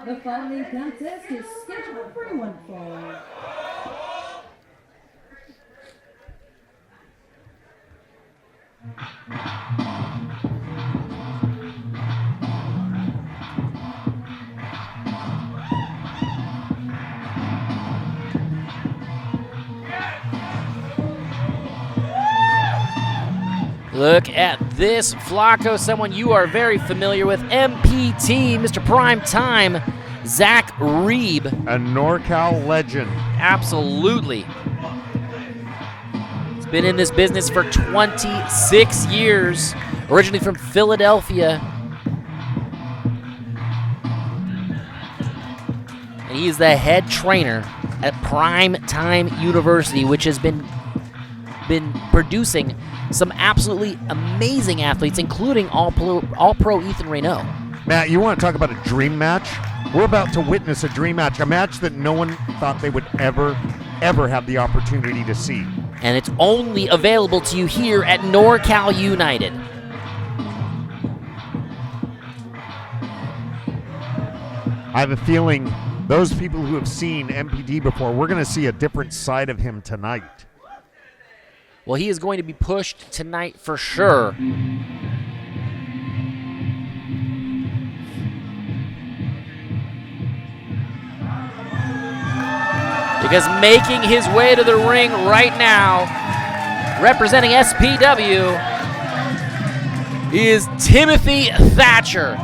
The following contest is scheduled for one fall. Look at this, Flacco, someone you are very familiar with, MPT, Mr. Primetime, Zach Reeb. A NorCal legend. Absolutely. He's been in this business for 26 years, originally from Philadelphia. And he is the head trainer at Primetime University, which has been producing some absolutely amazing athletes, including all-pro Ethan Reynaud. Matt, you want to talk about a dream match? We're about to witness a dream match, a match that no one thought they would ever have the opportunity to see. And it's only available to you here at NorCal United. I have a feeling those people who have seen MPT before, we're going to see a different side of him tonight. Well, he is going to be pushed tonight for sure. Because making his way to the ring right now, representing SPW, is Timothy Thatcher.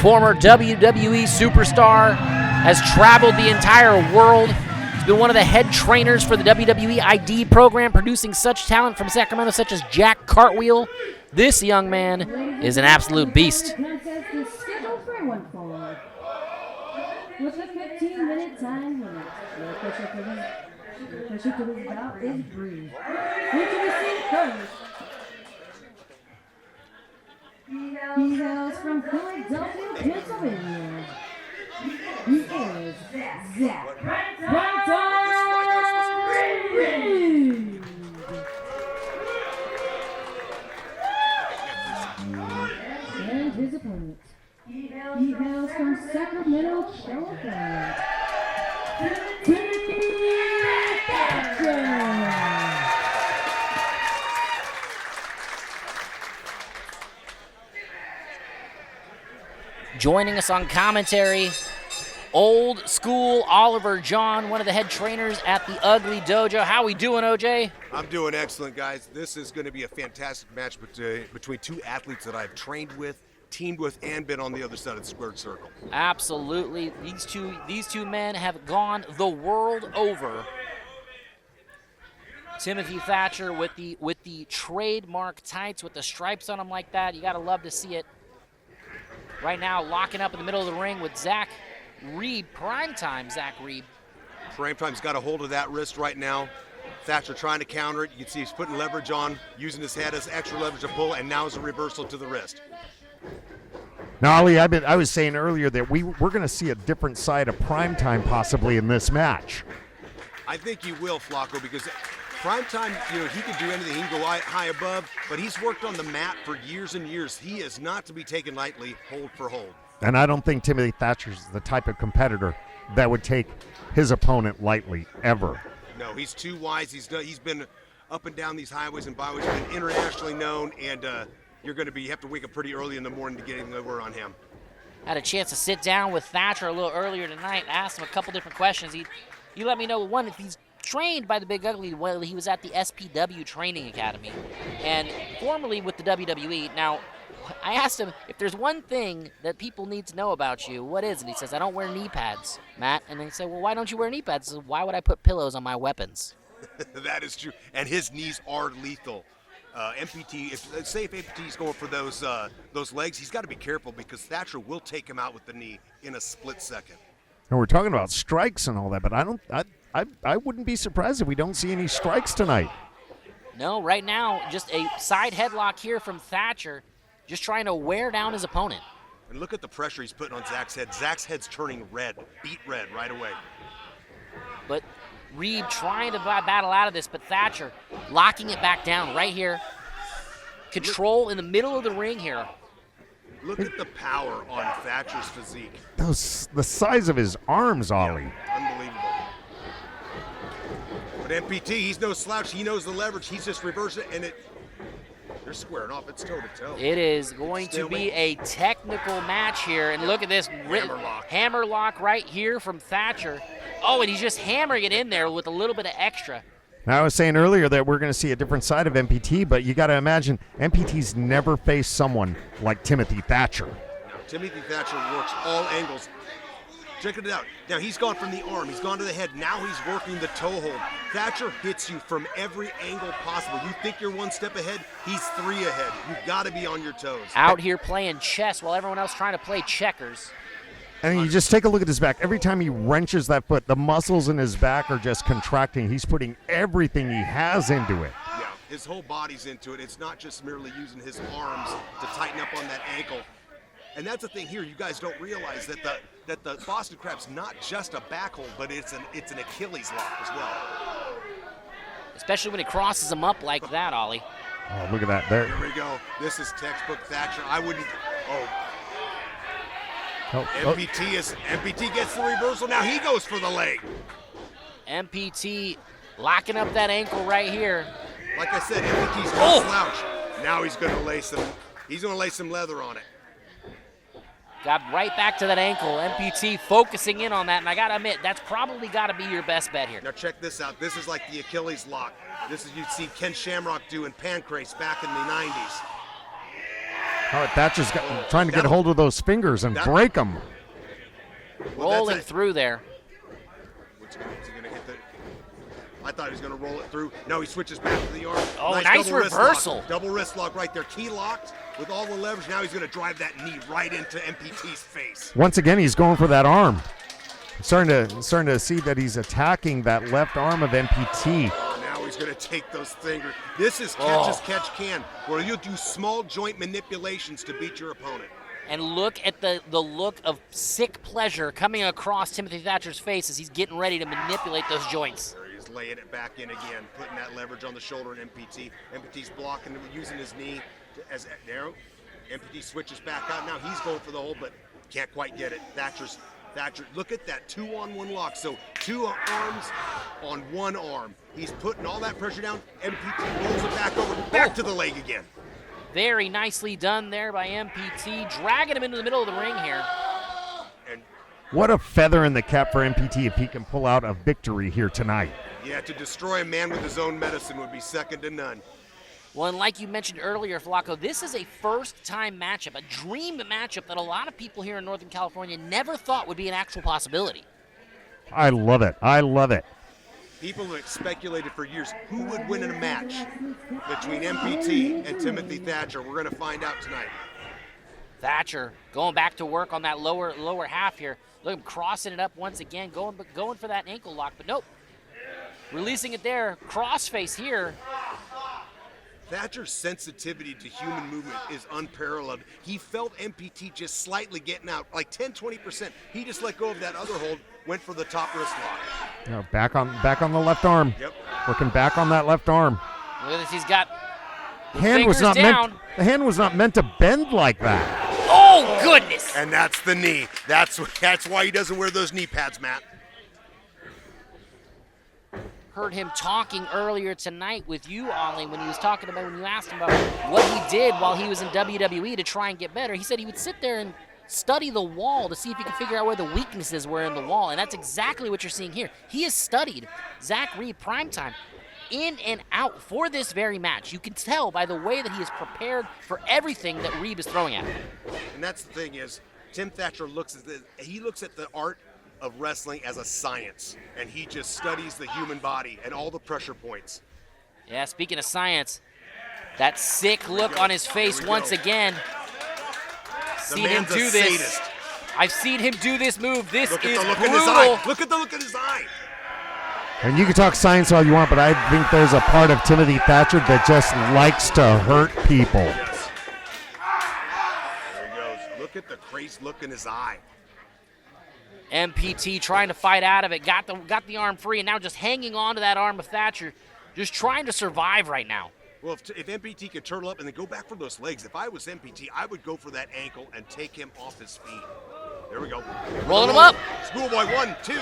Former WWE superstar, has traveled the entire world. He's been one of the head trainers for the WWE ID program, producing such talent from Sacramento such as Jack Cartwheel. This young man is an absolute beast. Contest is scheduled for one fall. With a 15-minute time limit, your official for this bout is Breeze. Introducing first. He hails from Philadelphia, Pennsylvania. He is Zach Reeb. And his opponent. He hails from Sacramento, California. Thatcher. Joining us on commentary, old school Oliver John, one of the head trainers at the Ugly Dojo. How we doing, OJ? I'm doing excellent, guys. This is going to be a fantastic match between two athletes that I've trained with, teamed with, and been on the other side of the squared circle. Absolutely. These two men have gone the world over. Timothy Thatcher with the trademark tights with the stripes on them like that. You got to love to see it. Right now, locking up in the middle of the ring with Zach Reeb, Primetime Zach Reeb. Primetime's got a hold of that wrist right now. Thatcher trying to counter it. You can see he's putting leverage on, using his head as extra leverage to pull, and now is a reversal to the wrist. Now, Ali, I was saying earlier that we're going to see a different side of Primetime possibly in this match. I think you will, Flacco, because Primetime, he can do anything. He can go high above, but he's worked on the mat for years and years. He is not to be taken lightly, hold for hold. And I don't think Timothy Thatcher's the type of competitor that would take his opponent lightly, ever. No, he's too wise. He's been up and down these highways and byways, been internationally known, and you have to wake up pretty early in the morning to get over on him. Had a chance to sit down with Thatcher a little earlier tonight, asked him a couple different questions. He let me know, one, if he's trained by the Big Ugly. Well, he was at the SPW Training Academy and formerly with the WWE. Now, I asked him, if there's one thing that people need to know about you, what is it? He says, I don't wear knee pads, Matt. And they say, well, why don't you wear knee pads? He says, why would I put pillows on my weapons? That is true. And his knees are lethal. MPT, if MPT is going for those legs, he's got to be careful because Thatcher will take him out with the knee in a split second. And we're talking about strikes and all that, but I wouldn't be surprised if we don't see any strikes tonight. No, right now, just a side headlock here from Thatcher, just trying to wear down his opponent. And look at the pressure he's putting on Zach's head. Zach's head's turning red, beet red right away. But Reeb trying to battle out of this, but Thatcher locking it back down right here. Control in the middle of the ring here. Look at the power on Thatcher's physique. The size of his arms, Ollie. Unbelievable. But MPT, he's no slouch. He knows the leverage. He's just reversed it, and they're squaring off. It's toe-to-toe. It is going to be a technical match here. And look at this hammerlock right here from Thatcher. Oh, and he's just hammering it in there with a little bit of extra. Now, I was saying earlier that we're going to see a different side of MPT, but you got to imagine MPT's never faced someone like Timothy Thatcher. Now, Timothy Thatcher works all angles. Check it out. Now, he's gone from the arm. He's gone to the head. Now he's working the toe hold. Thatcher hits you from every angle possible. You think you're one step ahead, he's 3 ahead. You've got to be on your toes. Out here playing chess while everyone else trying to play checkers. And you just take a look at his back. Every time he wrenches that foot, the muscles in his back are just contracting. He's putting everything he has into it. Yeah, his whole body's into it. It's not just merely using his arms to tighten up on that ankle. And that's the thing here. You guys don't realize that the Boston Crab's not just a back hold, but it's an Achilles lock as well. Especially when it crosses him up like that, Ollie. Oh, look at that there. Here we go. This is textbook Thatcher. I wouldn't. MPT gets the reversal. Now he goes for the leg. MPT locking up that ankle right here. Like I said, MPT's no slouch. Now he's going to lay some. He's going to lay some leather on it. Got right back to that ankle. MPT focusing in on that, and I gotta admit, that's probably gotta be your best bet here. Now check this out. This is like the Achilles lock. This is you'd see Ken Shamrock do in Pancrase back in the 90s. All right, Thatcher's trying to get hold of those fingers and break them. Rolling through there. Is he gonna hit the? I thought he was gonna roll it through. No, he switches back to the arm. Oh, nice reversal. Double wrist lock right there. Key locked with all the leverage. Now he's gonna drive that knee right into MPT's face. Once again, he's going for that arm. Starting to see that he's attacking that left arm of MPT. Now he's going to take those fingers. This is catch as catch can, where you do small joint manipulations to beat your opponent. And look at the look of sick pleasure coming across Timothy Thatcher's face as he's getting ready to manipulate those joints. There he is, laying it back in again, putting that leverage on the shoulder in MPT. MPT's blocking, using his knee as narrow. MPT switches back out. Now he's going for the hold, but can't quite get it. Thatcher, look at that 2-on-1 lock. So 2 arms on 1 arm. He's putting all that pressure down. MPT rolls it back over, back to the leg again. Very nicely done there by MPT, dragging him into the middle of the ring here. And what a feather in the cap for MPT if he can pull out a victory here tonight. Yeah, to destroy a man with his own medicine would be second to none. Well, and like you mentioned earlier, Flacco, this is a first-time matchup, a dream matchup that a lot of people here in Northern California never thought would be an actual possibility. I love it. I love it. People have speculated for years who would win in a match between MPT and Timothy Thatcher. We're going to find out tonight. Thatcher going back to work on that lower half here. Look at him crossing it up once again, going for that ankle lock, but nope. Releasing it there, crossface here. Thatcher's sensitivity to human movement is unparalleled. He felt MPT just slightly getting out, like 10-20%. He just let go of that other hold, went for the top wrist lock. No, back on the left arm. Yep. Working back on that left arm. Look at this, he's got The hand was not meant to bend like that. Oh goodness! And that's the knee. That's why he doesn't wear those knee pads, Matt. Heard him talking earlier tonight with you, Ollie, when you asked him about what he did while he was in WWE to try and get better. He said he would sit there and study the wall to see if he could figure out where the weaknesses were in the wall, and that's exactly what you're seeing here. He has studied Zach Reed Primetime in and out for this very match. You can tell by the way that he is prepared for everything that Reed is throwing at him. And that's the thing is, Tim Thatcher looks at the art of wrestling as a science, and he just studies the human body and all the pressure points. Yeah, speaking of science, that sick look on his face once again. Seen him do this. Sadist. I've seen him do this move. This Look is at the look brutal. in his eye. Look at the look in his eye. And you can talk science all you want, but I think there's a part of Timothy Thatcher that just likes to hurt people. Yes. There he goes. Look at the crazy look in his eye. MPT trying to fight out of it, got the arm free, and now just hanging on to that arm of Thatcher, just trying to survive right now. Well, if MPT could turtle up and then go back for those legs, if I was MPT, I would go for that ankle and take him off his feet. There we go. Rolling him up. Schoolboy 1, 2.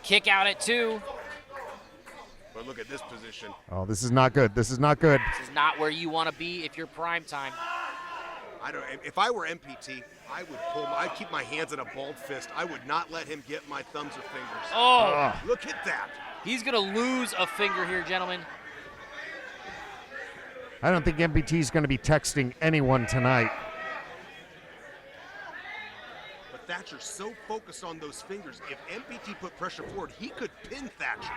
Kick out at 2. But look at this position. Oh, this is not good. This is not good. This is not where you want to be if you're prime time. If I were MPT, I would I'd keep my hands in a balled fist. I would not let him get my thumbs or fingers. Oh, Look at that. he's going to lose a finger here, gentlemen. I don't think MPT is going to be texting anyone tonight. But Thatcher's so focused on those fingers. If MPT put pressure forward, he could pin Thatcher.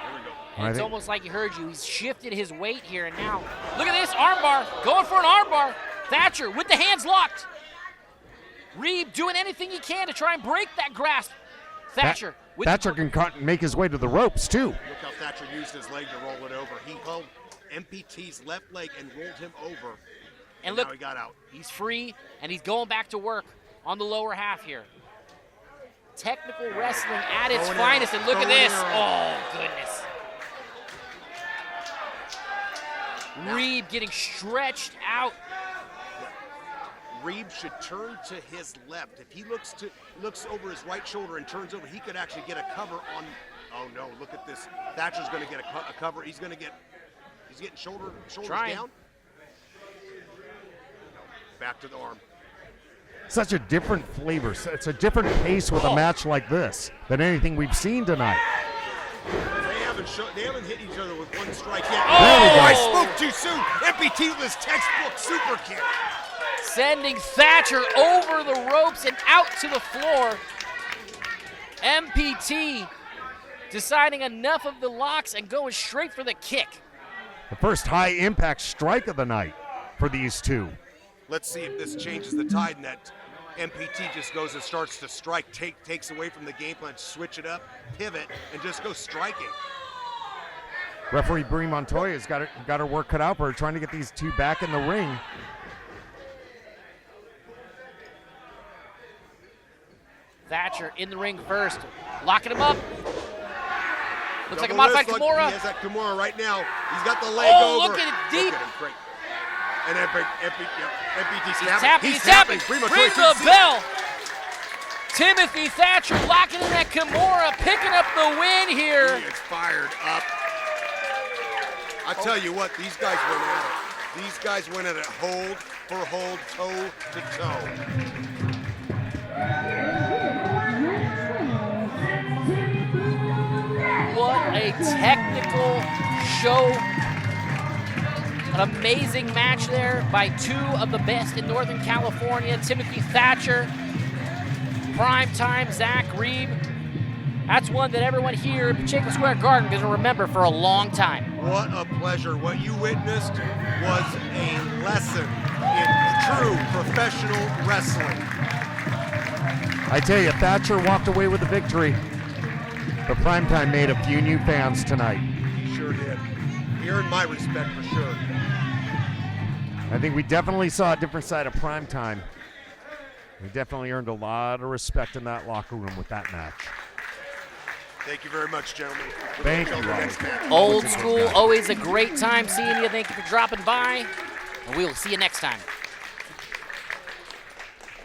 There we go. And it's almost like he heard you. He's shifted his weight here, and now look at this armbar. Going for an armbar. Thatcher with the hands locked. Reeb doing anything he can to try and break that grasp. Thatcher. Thatcher can make his way to the ropes, too. Look how Thatcher used his leg to roll it over. He held MPT's left leg and rolled him over. And look, now he got out. He's free, and he's going back to work on the lower half here. Technical wrestling at its finest, and look at this. Oh, goodness. Reeb getting stretched out. Reeb should turn to his left. If he looks over his right shoulder and turns over, he could actually get a cover on. Oh no! Look at this. Thatcher's going to get a cover. He's getting shoulders down. Back to the arm. Such a different flavor. It's a different pace with a match like this than anything we've seen tonight. They haven't hit each other with one strike yet. Oh, I spoke too soon. MPT with his textbook super kick. Sending Thatcher over the ropes and out to the floor. MPT deciding enough of the locks and going straight for the kick. The first high-impact strike of the night for these two. Let's see if this changes the tide and that MPT just goes and starts to strike, takes away from the game plan, switch it up, pivot, and just go striking. Referee Brie Montoya's got her work cut out for her, trying to get these two back in the ring. Thatcher in the ring first, locking him up. Looks like a modified Kimura. He has that Kimura right now. He's got the leg Oh, over. look at it deep. Look at him, great. And MPT's He's tapping. Prima Ring Toy the bell. Timothy Thatcher locking in that Kimura, picking up the win here. He is fired up. I tell you what, these guys went at it. These guys went at it hold for hold, toe to toe. What a technical show. An amazing match there by two of the best in Northern California. Timothy Thatcher, primetime Zach Reeb. That's one that everyone here at Pacheco Square Garden is going to remember for a long time. What a pleasure. What you witnessed was a lesson in true professional wrestling. I tell you, Thatcher walked away with the victory. But Primetime made a few new fans tonight. He sure did. He earned my respect for sure. I think we definitely saw a different side of Primetime. We definitely earned a lot of respect in that locker room with that match. Thank you very much, gentlemen. Thank you. Next match. Old school, always a great time seeing you. Thank you for dropping by, and we will see you next time.